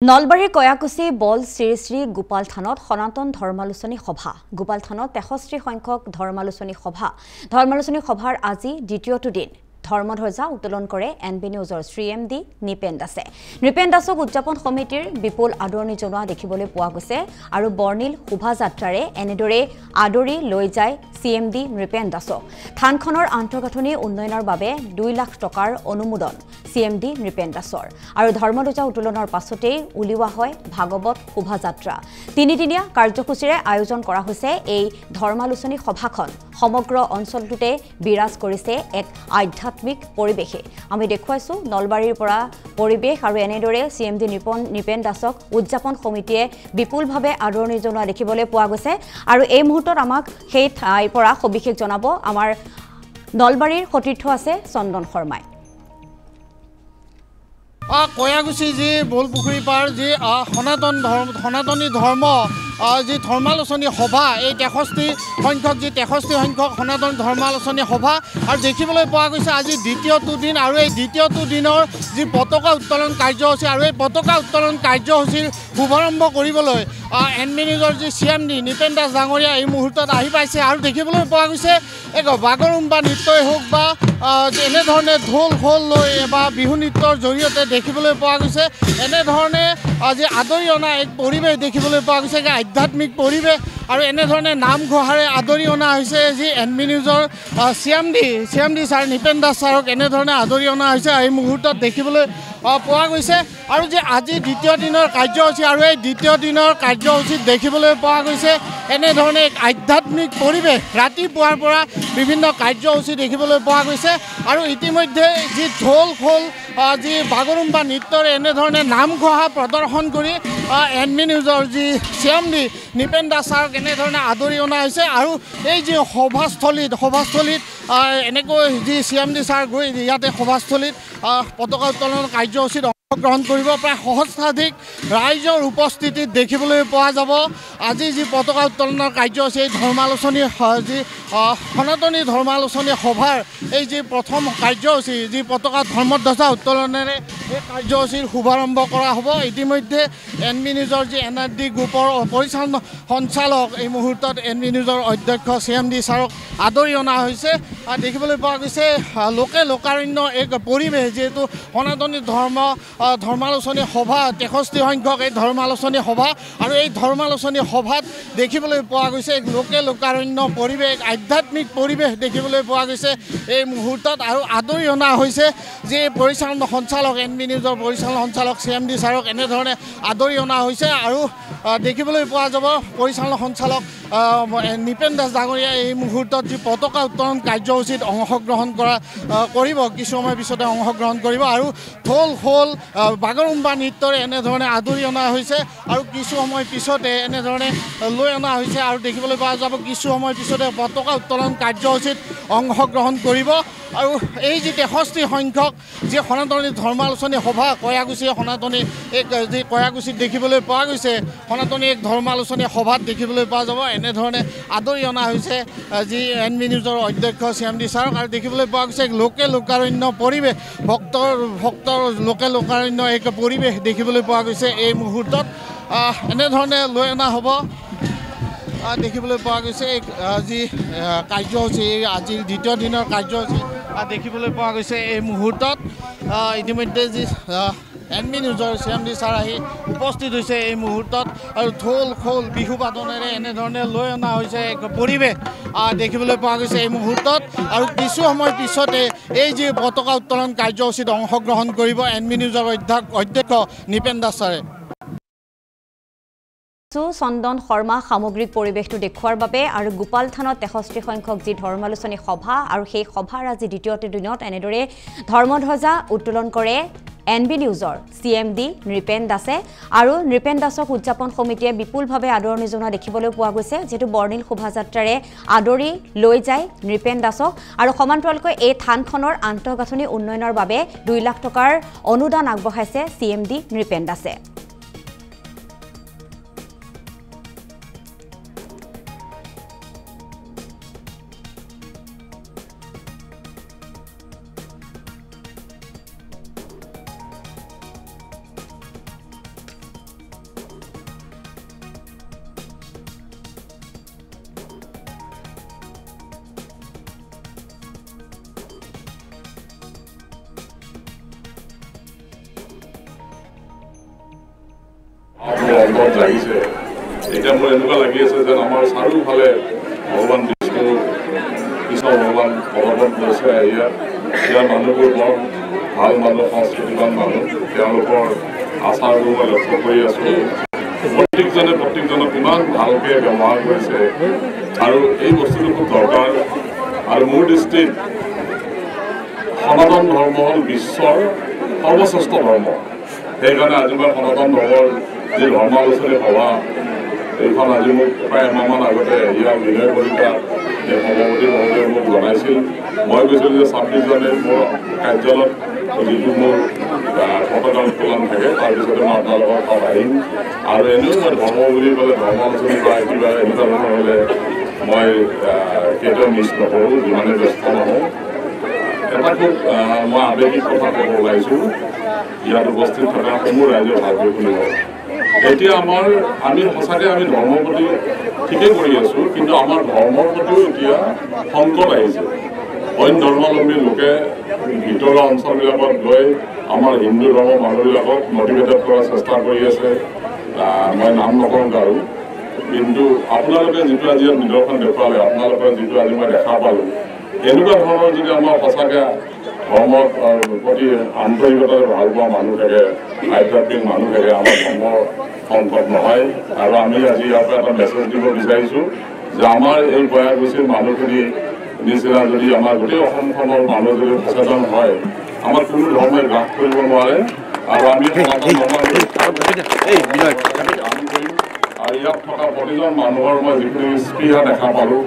নলবাৰীৰ কয়াকুছি বল শ্ৰী শ্ৰী গোপাল থানত সনাতন ধৰ্মালোচনী সভা গোপাল থানত 63 সংখ্যক ধৰ্মালোচনী সভাৰ আজি দ্বিতীয়টো দিন ধৰ্মধ্বজা উত্তোলন কৰে এনবি নিউজৰ শ্ৰী এমডি নিপেন দাসে নিপেন দাসক উদযাপন সমিতিৰ বিপুল আদৰণি জনোৱা দেখিবলৈ পোৱা গৈছে আৰু বৰ্ণিল শোভাযাত্ৰাৰে এনেদৰে আদৰি লৈ যায় সিএমডি নিপেন দাসক থানখনৰ আন্তঃগাঁথনি উন্নয়নৰ বাবে 2 লাখ টকাৰ অনুমোদন সিএমডি নিপেন দাসৰ আৰু ধৰ্মধ্বজা উত্তোলনৰ পাছতেই উলিওৱা হয় ভাগৱত শোভাযাত্ৰা তিনিদিনীয়া কাৰ্যসূচীৰে আয়োজন কৰা হৈছে এই ধৰ্মালোচনী সভাখন সমগ্ৰ অঞ্চলটোতে বিৰাজ কৰিছে এক আধ্যাত্মিক পৰিবেশে আমি দেখুৱাইছো নলবাৰীৰ পৰা পৰিবেশ আৰু এনেদৰে সিএমডি নিপেন দাসক উদযাপন সমিতিয়ে বিপুলভাৱে আদৰণি জনোৱা দেখিবলৈ পোৱা গৈছে আৰু এই মুহূৰ্তত আমাক সেই ঠাইৰ পৰা সবিশেষ জনাব আমাৰ নলবাৰীৰ সতীৰ্থ আছে চন্দন শৰ্মাই কয়াকুছি যি বোলপুখুৰী পাৰ যি সনাতনী ধৰ্ম যি ধৰ্মালোচনী সভা এই 63 সংখ্যক সনাতন ধৰ্মালোচনী সভা আৰু দেখিবলৈ পোৱা গৈছে আজি দ্বিতীয়টো দিন আৰু এই দ্বিতীয়টো দিনৰ যি পতাকা উত্তোলন কাৰ্যসূচী আৰু এই পতাকা উত্তোলন কাৰ্যসূচীৰ শুভাৰম্ভ কৰিবলৈ এনবি নিউজৰ যি সিএমডি নিপেন দাস ডাঙৰীয়া এই মুহূৰ্তত আহি পাইছে আৰু দেখিবলৈ পোৱা গৈছে এক বাগৰুম্বা নৃত্যই হওক বা এনেধৰণে ঢোল খোল লৈ বা বিহু নৃত্যৰ জৰিয়তে দেখিবলৈ পোৱা গৈছে এনেধৰণে আজি আদৰি অনা এক পৰিৱেশ দেখিবলৈ পোৱা গৈছে আধ্যাত্মিক পৰিৱেশ আৰু এনেধৰণে নামঘোষাৰে আদৰি অনা হৈছে যি এনবি নিউজৰ সিএমডি ছাৰ নিপেন দাস ছাৰক এনেধৰণে আদৰি অনা হৈছে এই মুহূৰ্তত দেখিবলৈ পোৱা গৈছে আৰু যে আজি দ্বিতীয় দিনৰ কাৰ্যসূচী আৰু এই দ্বিতীয় দিনৰ কাৰ্যসূচীত দেখিবলৈ পোৱা গৈছে এনেধৰণে এক আধ্যাত্মিক পৰিৱেশ ৰাতিপুৱাৰ পৰা বিভিন্ন কাৰ্যসূচী দেখিবলৈ পোৱা গৈছে আৰু ইতিমধ্যে যি ঢোল খোল যি বাগৰুম্বা নৃত্যৰে এনেধৰণে নামঘোষা প্ৰদৰ্শন কৰি এনবি নিউজৰ যি সিএমডি নিপেন দাস ছাৰক এনেধৰণে আদৰি অনা হৈছে আৰু এই যি সভাস্থলীত এনেকৈ যি সিএমডি ছাৰ গৈ ইয়াতে সভাস্থলীত পতাকা উত্তোলন কাৰ্যসূচীত অংশগ্ৰহণ কৰিব প্ৰায় সহস্ৰাধিক ৰাইজৰ উপস্থিতিত দেখিবলৈ পোৱা যাব আজি যি পতাকা উত্তোলনৰ কাৰ্যসূচী এই ধৰ্মালোচনী যি সনাতনী ধৰ্মালোচনী সভাৰ এই যি প্ৰথম কাৰ্যসূচী যি পতাকা ধৰ্মধ্বজা উত্তোলনেৰে এই কাৰ্যসূচীৰ শুভাৰম্ভ কৰা হ'ব ইতিমধ্যে এনবি নিউজৰ যি এনআৰডি গ্ৰুপৰ পৰিচালনা সঞ্চালক এই মুহূৰ্তত এনবি নিউজৰ অধ্যক্ষ সিএমডি ছাৰক আদৰি অনা হৈছে দেখিবলৈ পোৱা গৈছে লোকাৰণ্য এক পৰিৱেশ যিহেতু সনাতনী ধৰ্মালোচনী সভা 63 সংখ্যক এই ধৰ্মালোচনী সভা আৰু এই ধৰ্মালোচনী সভাত দেখিবলৈ পোৱা গৈছে এক লোকাৰণ্য পৰিৱেশ আধ্যাত্মিক পৰিৱেশ দেখিবলৈ পোৱা গৈছে এই মুহূৰ্তত আৰু আদৰি অনা হৈছে যি পৰিচালনা সঞ্চালক এনবি নিউজৰ পৰিচালনা সঞ্চালক সিএমডি ছাৰক এনেধৰণে আদৰি অনা হৈছে আৰু দেখিবলৈ পোৱা যাব পৰিচালনা সঞ্চালক নিপেন দাস ডাঙৰীয়া এই মুহূৰ্তত যি পতাকা উত্তোলন কাৰ্যসূচীত অংশগ্ৰহণ কৰিব কিছু সময় পিছতে অংশগ্ৰহণ কৰিব আৰু ঢোল খোল বাগৰুম্বা নৃত্যৰে এনেধৰণে আদৰি অনা হৈছে আৰু কিছু সময় পিছতে এনেধৰণে লৈ অনা হৈছে আৰু দেখিবলৈ পোৱা যাব কিছু সময় পিছতে পতাকা উত্তোলন কাৰ্যসূচীত অংশগ্ৰহণ কৰিব আৰু এই যি 63 সংখ্যক যি সনাতনী ধৰ্মালোচনী সভা কয়াকুছিত দেখিবলৈ পোৱা গৈছে সনাতনী এক ধৰ্মালোচনী সভাত দেখিবলৈ পোৱা যাব এনেধৰণে আদৰি অনা হৈছে যি এনবি নিউজৰ অধ্যক্ষ সিএমডি ছাৰক আৰু দেখিবলৈ পোৱা গৈছে এক লোকাৰণ্য পৰিৱেশ ভক্তৰ লোকাৰণ্য এক পৰিৱেশ দেখিবলৈ পোৱা গৈছে এই মুহূৰ্তত এনেধৰণে লৈ অনা হ'ব দেখিবলৈ পোৱা গৈছে যি কাৰ্যসূচী আজিৰ দ্বিতীয় দিনৰ কাৰ্যসূচী দেখিবলৈ পোৱা গৈছে এই মুহূৰ্তত ইতিমধ্যে যি এনবি নিউজৰ সিএমডি ছাৰ আহি উপস্থিত হৈছে এই মুহূৰ্তত আৰু ঢোল খোল বিহু বাদনেৰে এনেধৰণে লৈ অনা হৈছে এক পৰিৱেশ দেখিবলৈ পোৱা গৈছে এই মুহূৰ্তত আৰু কিছু সময় পিছতে এই যি পতাকা উত্তোলন কাৰ্যসূচীত অংশগ্ৰহণ কৰিব এনবি নিউজৰ অধ্যক্ষ নিপেন দাস ছাৰে চন্দন শৰ্মা সামগ্ৰিক পৰিৱেশটো দেখুৱাৰ বাবে আৰু গোপাল থানত 63 সংখ্যক যি ধৰ্মালোচনী সভা আৰু সেই সভাৰ আজি দ্বিতীয়টো দিনত এনেদৰে ধৰ্মধ্বজা উত্তোলন কৰে এনবি নিউজৰ সিএমডি নিপেন দাসে আৰু নিপেন দাসক উদযাপন সমিতিয়ে বিপুলভাৱে আদৰণি জনোৱা দেখিবলৈ পোৱা গৈছে যেটো বৰ্ণিল শোভাযাত্ৰাৰে আদৰি লৈ যায় নিপেন দাসক আৰু সমান্তৰালকৈ এই থানখনৰ আন্তঃগাঁথনি উন্নয়নৰ বাবে 2 লাখ টকাৰ অনুদান আগবঢ়াইছে সিএমডি নিপেন দাসে অন্তৰত লাগিছে এতিয়া মোৰ এনেকুৱা লাগি আছে যেন আমাৰ চাৰিওফালে ভগৱান বিষ্ণু কৃষ্ণ ভগৱান ভগৱত গৈছে ইয়াৰ মানুহবোৰ বৰ ভাল মানুহ সংস্কৃতিবান মানুহ তেওঁলোকৰ আচাৰবোৰ মই লক্ষ্য কৰি আছোঁ প্ৰত্যেকজনক ইমান ভালকৈ ব্যৱহাৰ কৰিছে আৰু এই বস্তুটো খুব দৰকাৰ আৰু মোৰ দৃষ্টিত সনাতন ধৰ্ম হ'ল বিশ্বৰ সৰ্বশ্ৰেষ্ঠ ধৰ্ম সেইকাৰণে আজি মই সনাতন ধৰ্মৰ যি ধৰ্মালোচনী সভা এইখন আজি মোক প্ৰায় এমাহমান আগতে ইয়াৰ বিনয় কলিতা এই সভাপতি মহোদয়ে মোক জনাইছিল মই কৈছিলোঁ যে 26 জানুৱাৰীত মোৰ কাৰ্যালয়ত যিটো মোৰ পতাকা উত্তোলন থাকে তাৰপিছতে মই আপোনালোকৰ তাত আহিম আৰু এনেও মই ধৰ্ম বুলি ক'লে ধৰ্মালোচনী বা কিবা এনেকুৱা ধৰণৰ হ'লে মই কেতিয়াও মিছ নকৰোঁ যিমানে ব্যস্ত নহওঁ এটা খুব মই আৱেগিক কথা ক'ব ওলাইছোঁ ইয়াত উপস্থিত থকা সমূহ ৰাইজে ভালকৈ শুনিব এতিয়া আমি সঁচাকৈ আমি ধৰ্মৰ প্ৰতি ঠিকেই কৰি আছোঁ কিন্তু আমাৰ ধৰ্মৰ প্ৰতিও এতিয়া সংকট আহিছে অন্য ধৰ্মাৱলম্বী লোকে ভিতৰুৱা অঞ্চলবিলাকত গৈ আমাৰ হিন্দু ধৰ্মৰ মানুহবিলাকক মটিভেটেড কৰাৰ চেষ্টা কৰি আছে মই নাম নকৰোঁ কাৰো কিন্তু আপোনালোকে যিটো আজি ইয়াত নিদৰ্শন দেখুৱালে আপোনালোকে যিটো আজি মই দেখা পালোঁ এনেকুৱা ধৰণৰ যদি আমাৰ সঁচাকৈ ধৰ্মৰ প্ৰতি আন্তৰিকতাৰে ভাল পোৱা মানুহ থাকে আধ্যাত্মিক মানুহ থাকে আমাৰ ধৰ্মৰ সংকট নহয় আৰু আমি আজি ইয়াৰ পৰা এটা মেছেজ দিব বিচাৰিছোঁ যে আমাৰ এই বয়াগুচিৰ মানুহখিনি নিচিনা যদি আমাৰ গোটেই অসমখনৰ মানুহ যদি সচেতন হয় আমাৰ কোনো ধৰ্মই গ্ৰাস কৰিব নোৱাৰে আৰু আমি সনাতন ধৰ্ম আৰু ইয়াত থকা প্ৰতিজন মানুহৰ মই যিখিনি স্পৃহা দেখা পালোঁ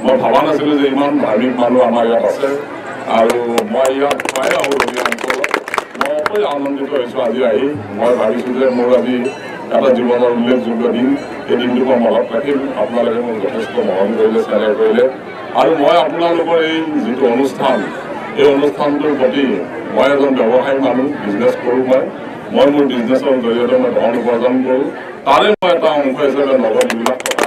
মই ভবা নাছিলোঁ যে ইমান ধাৰ্মিক মানুহ আমাৰ ইয়াত আছে আৰু মই ইয়াত প্ৰায় আহোঁগীয়া অঞ্চলত মই অতি আনন্দিত হৈছোঁ আজি আহি মই ভাবিছোঁ যে মোৰ আজি এটা জীৱনৰ উল্লেখযোগ্য দিন এই দিনটো মই মনত ৰাখিম আপোনালোকে মোক যথেষ্ট মৰম কৰিলে চেনেল কৰিলে আৰু মই আপোনালোকৰ এই যিটো অনুষ্ঠান এই অনুষ্ঠানটোৰ প্ৰতি মই এজন ব্যৱসায়ী মানুহ বিজনেছ কৰোঁ মই মোৰ বিজনেছৰ জৰিয়তে মই ধন উপাৰ্জন কৰোঁ তাৰে মই এটা অংশ হিচাপে নগদ এইবিলাক টকা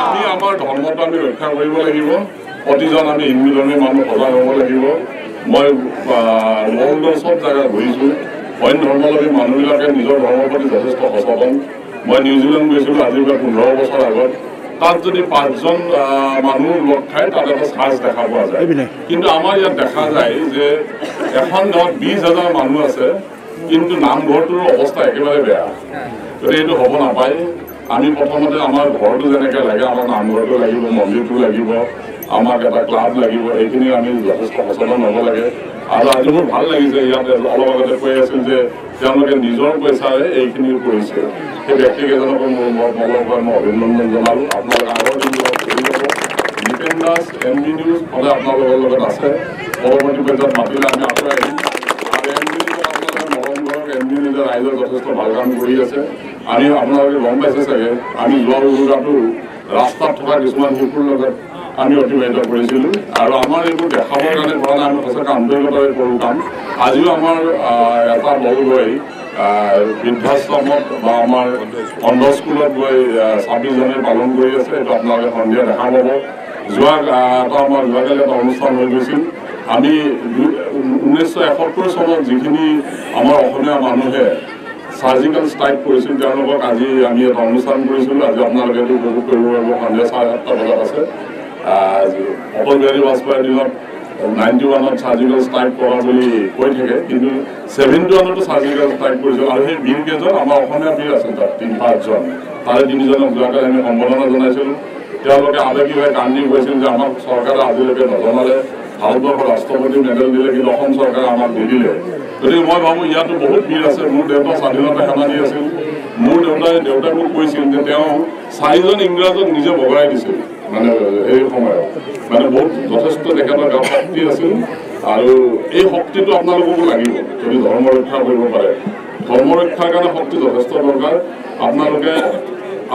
আমি আমাৰ ধৰ্মটো আমি ৰক্ষা কৰিব লাগিব প্ৰতিজন আমি হিন্দু ধৰ্মী মানুহ সজাগ হ'ব লাগিব মই মংগল চব জেগা ঘূৰিছোঁ অন্য ধৰ্মাৱলম্বী মানুহবিলাকে নিজৰ ধৰ্মৰ প্ৰতি যথেষ্ট সচেতন মই নিউজিলেণ্ড গৈছিলোঁ আজিৰ পৰা 15 বছৰ আগত তাত যদি 5জন মানুহ লগ খাই তাত এটা চাৰ্জ দেখা পোৱা যায় কিন্তু আমাৰ ইয়াত দেখা যায় যে এখন গাঁৱত 20,000 মানুহ আছে কিন্তু নামঘৰটোৰ অৱস্থা একেবাৰে বেয়া গতিকে এইটো হ'ব নাপায় আমি প্ৰথমতে আমাৰ ঘৰটো যেনেকৈ লাগে আমাৰ নামঘৰটো লাগিব মন্দিৰটো লাগিব আমাক এটা ক্লাব লাগিব এইখিনি আমি যথেষ্ট সচেতন হ'ব লাগে আৰু আজি মোৰ ভাল লাগিছে ইয়াত অলপ আগতে কৈ আছিল যে তেওঁলোকে নিজৰ পইচাৰে এইখিনি কৰিছে সেই ব্যক্তিকেইজনকো মোৰ মনৰ পৰা মই অভিনন্দন জনালোঁ আপোনালোকে আগৰ দিনবিলাক কৰি যাব নিপেন দাস MB নিউজ সদায় আপোনালোকৰ লগত আছে পৰৱৰ্তী পৰ্যায়ত মাতিলে আমি আঁতৰাই আহিম আৰু MB নিউজক আপোনালোকে মৰম কৰক MB নিউজে ৰাইজৰ যথেষ্ট ভাল কাম কৰি আছে আমি আপোনালোকে গম পাইছে চাগে আমি যোৱা উৰুকাটো ৰাস্তাত থকা কিছুমান শিশুৰ লগত আমি অতিবাহিত কৰিছিলোঁ আৰু আমাৰ এইবোৰ দেখাবৰ কাৰণে কৰা নাই আমি সঁচাকৈ আন্তৰিকতাৰে কৰোঁ কাম আজিও আমাৰ এটা দল গৈ বৃদ্ধাশ্ৰমত বা আমাৰ অন্ধ স্কুলত গৈ 26 জানুৱাৰী পালন কৰি আছে এইটো আপোনালোকে সন্ধিয়া দেখা পাব যোৱা আমাৰ যোৱাকালি এটা অনুষ্ঠান হৈ গৈছিল আমি 1971 চনত যিখিনি আমাৰ অসমীয়া মানুহে সাৰ্জিকেল ষ্ট্ৰাইক কৰিছিল তেওঁলোকক আজি আমি এটা অনুষ্ঠান কৰিছিলোঁ আজি আপোনালোকে এইটো উপভোগ কৰিব পাৰিব সন্ধিয়া 7:30 বজাত আছে অটল বিহাৰী বাজপেয়ীৰ দিনত 91ত সাৰ্জিকেল ষ্ট্ৰাইক কৰা বুলি কৈ থাকে কিন্তু 71তো সাৰ্জিকেল ষ্ট্ৰাইক কৰিছিল আৰু সেই বীৰকেইজন আমাৰ অসমীয়া বীৰ আছিল তাত 5জন তাৰে 3জনক যোৱাকালি আমি সম্বৰ্ধনা জনাইছিলোঁ তেওঁলোকে আৱেগিক হৈ কান্দি গৈছিল যে আমাক চৰকাৰে আজিলৈকে নজনালে ভাৰতবৰ্ষৰ ৰাষ্ট্ৰপতি মেডেল দিলে কিন্তু অসম চৰকাৰে আমাক নিদিলে গতিকে মই ভাবোঁ ইয়াতো বহুত বীৰ আছে মোৰ দেউতা স্বাধীনতা সেনানী আছিল মোৰ দেউতাই মোক কৈছিল যে তেওঁ 4জন ইংৰাজক নিজে ভগাই দিছিল মানে এই সময়ত মানে বহুত যথেষ্ট তেখেতৰ গাত শক্তি আছিল আৰু এই শক্তিটো আপোনালোককো লাগিব যদি ধৰ্ম ৰক্ষা কৰিব পাৰে ধৰ্ম ৰক্ষাৰ কাৰণে শক্তি যথেষ্ট দৰকাৰ আপোনালোকে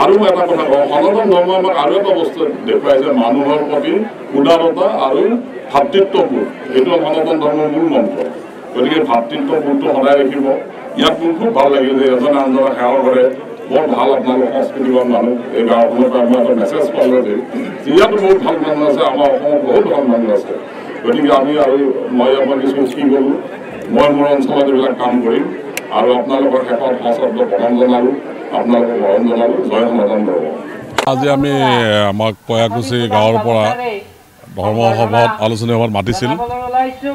আৰু মই এটা কথা কওঁ সনাতন ধৰ্ম আমাক আৰু এটা বস্তু দেখুৱাইছে মানুহৰ প্ৰতি উদাৰতা আৰু ভাতৃত্ববোধ এইটো সনাতন ধৰ্মৰ মূল মন্ত্ৰ গতিকে ভাতৃত্ববোধটো সদায় ৰাখিব ইয়াত মোৰ খুব ভাল লাগিল যে এজনে আনজনক সেৱা কৰে বৰ ভাল আপোনালোক সংস্কৃতিবান মানুহ এই গাঁওখনৰ পৰা মই এটা মেছেজ পালোঁ যে ইয়াতো বহুত ভাল মানুহ আছে আমাৰ অসমত বহুত ভাল মানুহ আছে গতিকে আমি আৰু মই আপোনাক কিছু কি কৰোঁ মই মোৰ অঞ্চলত এইবিলাক কাম কৰিম আৰু আপোনালোকৰ শেষত সশব্দ প্ৰণাম জনালোঁ আপোনালোকক মৰম জনালোঁ জয় সনাতন ধৰ্ম। আজি আমি আমাক কয়াকুছি গাঁৱৰ পৰা ধৰ্ম সভাত আলোচনী সভাত মাতিছিল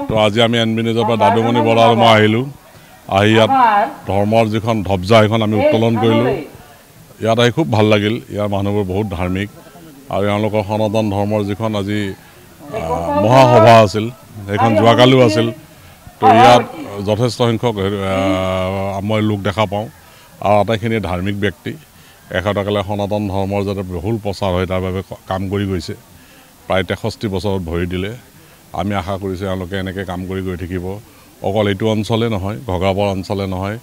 তো আজি আমি এনবি নিউজৰ পৰা দাদুমণি বৰা আৰু মই আহিলোঁ আহি ইয়াত ধৰ্মৰ যিখন ধ্বজা সেইখন আমি উত্তোলন কৰিলোঁ ইয়াত আহি খুব ভাল লাগিল ইয়াৰ মানুহবোৰ বহুত ধাৰ্মিক আৰু এওঁলোকৰ সনাতন ধৰ্মৰ যিখন আজি মহাসভা আছিল সেইখন যোৱাকালিও আছিল তো ইয়াত যথেষ্ট সংখ্যক মই লোক দেখা পাওঁ আৰু আটাইখিনি ধাৰ্মিক ব্যক্তি এখেতসকলে সনাতন ধৰ্মৰ যাতে বহুল প্ৰচাৰ হয় তাৰ বাবে কাম কৰি গৈছে প্ৰায় 63 বছৰত ভৰি দিলে আমি আশা কৰিছোঁ এওঁলোকে এনেকৈ কাম কৰি গৈ থাকিব অকল এইটো অঞ্চলে নহয় ঘগাবৰ অঞ্চলে নহয়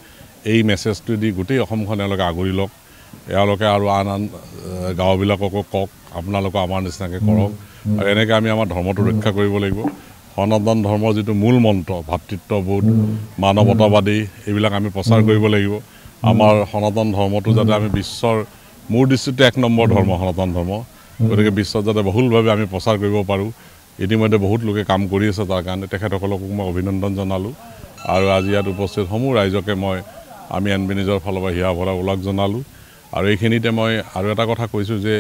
এই মেছেজটো দি গোটেই অসমখন এওঁলোকে আগুৰি লওক এওঁলোকে আৰু আন আন গাঁওবিলাককো কওক আপোনালোকে আমাৰ নিচিনাকৈ কৰক আৰু এনেকৈ আমি আমাৰ ধৰ্মটো ৰক্ষা কৰিব লাগিব সনাতন ধৰ্মৰ যিটো মূল মন্ত্ৰ ভাতৃত্ববোধ মানৱতাবাদী এইবিলাক আমি প্ৰচাৰ কৰিব লাগিব আমাৰ সনাতন ধৰ্মটো যাতে আমি বিশ্বৰ মোৰ দৃষ্টিতে 1 নম্বৰ ধৰ্ম সনাতন ধৰ্ম গতিকে বিশ্বত যাতে বহুলভাৱে আমি প্ৰচাৰ কৰিব পাৰোঁ ইতিমধ্যে বহুত লোকে কাম কৰি আছে তাৰ কাৰণে তেখেতসকলক মই অভিনন্দন জনালোঁ আৰু আজি ইয়াত উপস্থিত সমূহ ৰাইজকে আমি এনবি নিউজৰ ফালৰ পৰা হিয়া ভৰা ওলগ জনালোঁ আৰু এইখিনিতে মই আৰু এটা কথা কৈছোঁ যে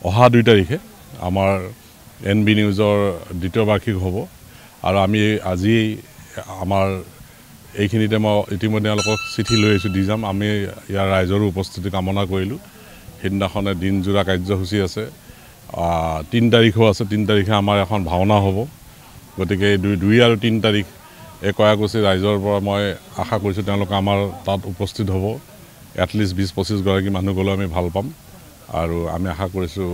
অহা 2 তাৰিখে আমাৰ এনবি নিউজৰ দ্বিতীয় বাৰ্ষিক হ'ব আৰু আমি আজি আমাৰ এইখিনিতে মই ইতিমধ্যে তেওঁলোকক চিঠি লৈ আহিছোঁ দি যাম আমি ইয়াৰ ৰাইজৰো উপস্থিতি কামনা কৰিলোঁ সিদিনাখনে দিনজোৰা কাৰ্যসূচী আছে 3 তাৰিখো আছে 3 তাৰিখে আমাৰ এখন ভাওনা হ'ব গতিকে 2 আৰু 3 তাৰিখ এই কয়াকুছি ৰাইজৰ পৰা মই আশা কৰিছোঁ তেওঁলোকে আমাৰ তাত উপস্থিত হ'ব এটলিষ্ট 20-25 গৰাকী মানুহ গ'লেও আমি ভাল পাম আৰু আমি আশা কৰিছোঁ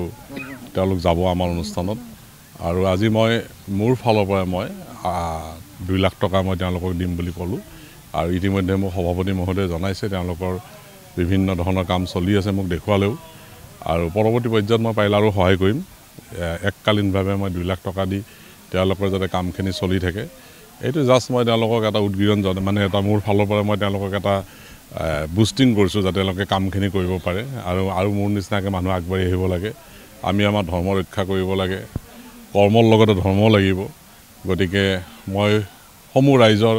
তেওঁলোক যাব আমাৰ অনুষ্ঠানত আৰু আজি মই মোৰ ফালৰ পৰা মই 2 লাখ টকা মই তেওঁলোকক দিম বুলি ক'লোঁ আৰু ইতিমধ্যে মোক সভাপতি মহোদয়ে জনাইছে তেওঁলোকৰ বিভিন্ন ধৰণৰ কাম চলি আছে মোক দেখুৱালেও আৰু পৰৱৰ্তী পৰ্যায়ত মই পাৰিলে আৰু সহায় কৰিম এককালীনভাৱে মই 2 লাখ টকা দি তেওঁলোকৰ যাতে কামখিনি চলি থাকে এইটো জাষ্ট মই তেওঁলোকক এটা উদ্গীৰণ মানে এটা মোৰ ফালৰ পৰা মই তেওঁলোকক এটা বুষ্টিং কৰিছোঁ যাতে তেওঁলোকে কামখিনি কৰিব পাৰে আৰু মোৰ নিচিনাকৈ মানুহ আগবাঢ়ি আহিব লাগে আমি আমাৰ ধৰ্ম ৰক্ষা কৰিব লাগে কৰ্মৰ লগতে ধৰ্ম লাগিব গতিকে মই সমূহ ৰাইজৰ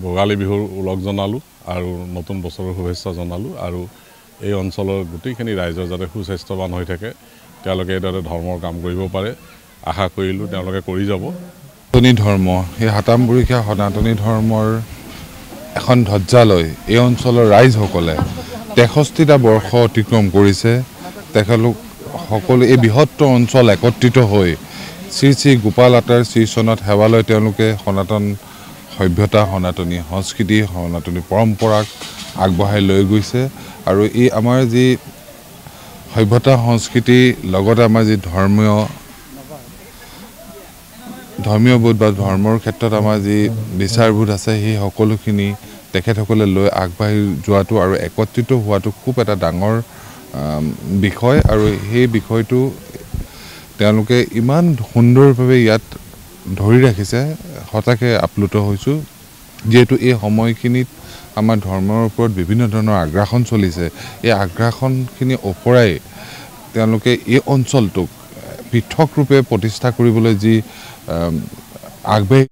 ভোগালী বিহুৰ ওলগ জনালোঁ আৰু নতুন বছৰৰ শুভেচ্ছা জনালোঁ আৰু এই অঞ্চলৰ গোটেইখিনি ৰাইজৰ যাতে সুস্বাস্থ্যৱান হৈ থাকে তেওঁলোকে এইদৰে ধৰ্মৰ কাম কৰিব পাৰে আশা কৰিলোঁ তেওঁলোকে কৰি যাব সনাতনী ধৰ্ম এই হাতামবুঢ়ীয়া সনাতনী ধৰ্মৰ এখন ধ্বজা লৈ এই অঞ্চলৰ ৰাইজসকলে 63টা বৰ্ষ অতিক্ৰম কৰিছে তেখেতলোক সকলো এই বৃহত্তৰ অঞ্চল একত্ৰিত হৈ শ্ৰী গোপাল আটাৰ শ্ৰীচনত সেৱালৈ তেওঁলোকে সনাতন সভ্যতা সনাতনী সংস্কৃতি সনাতনী পৰম্পৰাক আগবঢ়াই লৈ গৈছে আৰু এই আমাৰ যি সভ্যতা সংস্কৃতি লগতে আমাৰ যি ধৰ্মীয় বোধ বা ধৰ্মৰ ক্ষেত্ৰত আমাৰ যি বিচাৰবোধ আছে সেই সকলোখিনি তেখেতসকলে লৈ আগবাঢ়ি যোৱাটো আৰু একত্ৰিত হোৱাটো খুব এটা ডাঙৰ বিষয় আৰু সেই বিষয়টো তেওঁলোকে ইমান সুন্দৰভাৱে ইয়াত ধৰি ৰাখিছে হঠাতে আপ্লুত হৈছোঁ যেহেতু এই সময়খিনিত আমাৰ ধৰ্মৰ ওপৰত বিভিন্ন ধৰণৰ আগ্ৰাসন চলিছে এই আগ্ৰাসনখিনি ওপৰাই তেওঁলোকে এই অঞ্চলটোক পৃথক ৰূপে প্ৰতিষ্ঠা কৰিবলৈ যি আগবাঢ়ি